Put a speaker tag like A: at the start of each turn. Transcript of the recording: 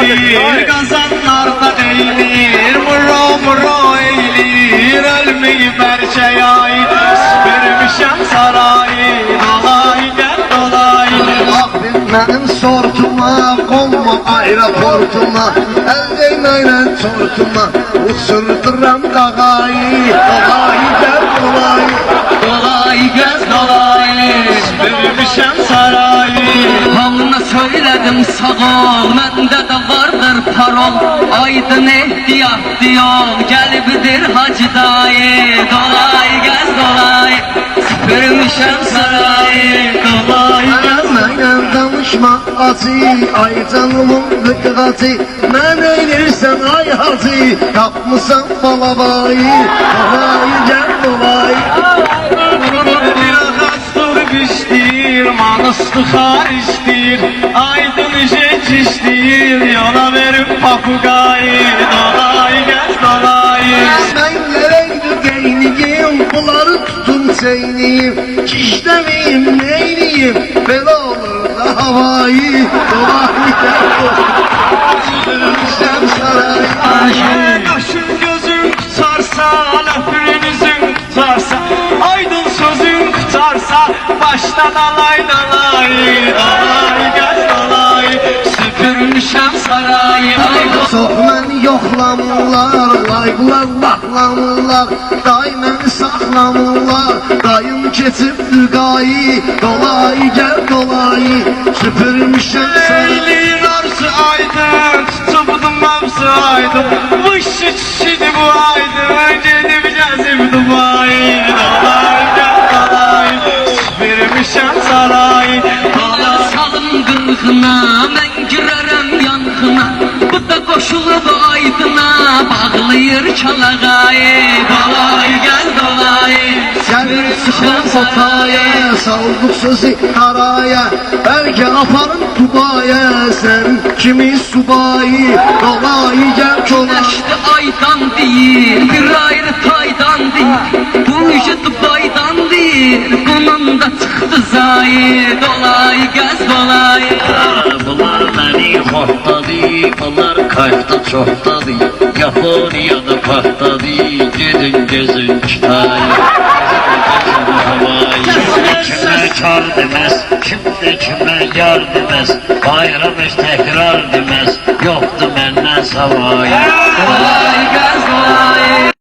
A: eylir, kazanlarda eylir, muro eylir, ölmeyip her şey ait. Süpürmüşem sarayı, dolay gel dolay.
B: Benim sortuma, konma aeroportuma, eldeyle tortuma, uçurduram qağayı, dolay gel dolay.
C: Dolay gez dolay,
A: Süpürmüşem sarayı.
C: hamına söyledim sağ ol, mende de vardır parol. Aydın ehtiyat diyor, gelbidir hacı dayı. Dolay gez dolay, süpürmüşem sarayı. Dolay gez.
B: Mənə danışma acı, ay canımın qıqatı, mən eylirsən ay hacı, tapmısan balabayı, dolay gel dolay.
A: Astur piştir, manıstı xariştir, aydın işitiştir, yola verip papugayı, dolay gel dolay.
B: Mən yereydi geyniyim, bunları tutun çeyniyim, kişlemiyim neyniyim, belə olur da havayı, dolay gel dolay. Sürmüşəm sarayı.
A: Kaşın gözün tutarsa, löpürünüzün tutarsa, aydın sözün tutarsa, baştan alay dalay, dalay gel dalay.
C: Süpürmüşem sarayı.
B: Çox məni yoxlamırlar, layqlar baxlamırlar, day məni saxlamırlar, dayım keçibdir qayı, dolay gəl dolay, süpürmüşəm sarayı.
A: Eyliğin arşı aydın, tutubdum hapsı aydın, bu işi çişidi bu aydın, gedib gəzib Dubai, dalay gel dalay, süpürmüşəm saray,
C: Dağlar salım qırğına, mən girərəm yanğına. Bu da qoşulub aydına, bağlayır çalağayı. Dolay gel dolay,
B: Gəlir çıxan potaya, saldıq sözü haraya, bəlkə aparım Dubaya, sən kimi subayı, dolay gəl kolay.
C: güneşli aydan değil, bir ayrı taydan değil. Bu müjde Dubai'dan değil, bunun da çıktı zayı. Dolay gez dolay.
D: Bunlar beni hortladı, bunlar kayıpta çoxdadı. Yaponiyada patladı, gedin gözün kitayı. Kimə kar deməz, kimdə kimə yar deməz, bayram heç təkrar deməz, yoxdur məndən savayı.
C: Dolay gez dolay.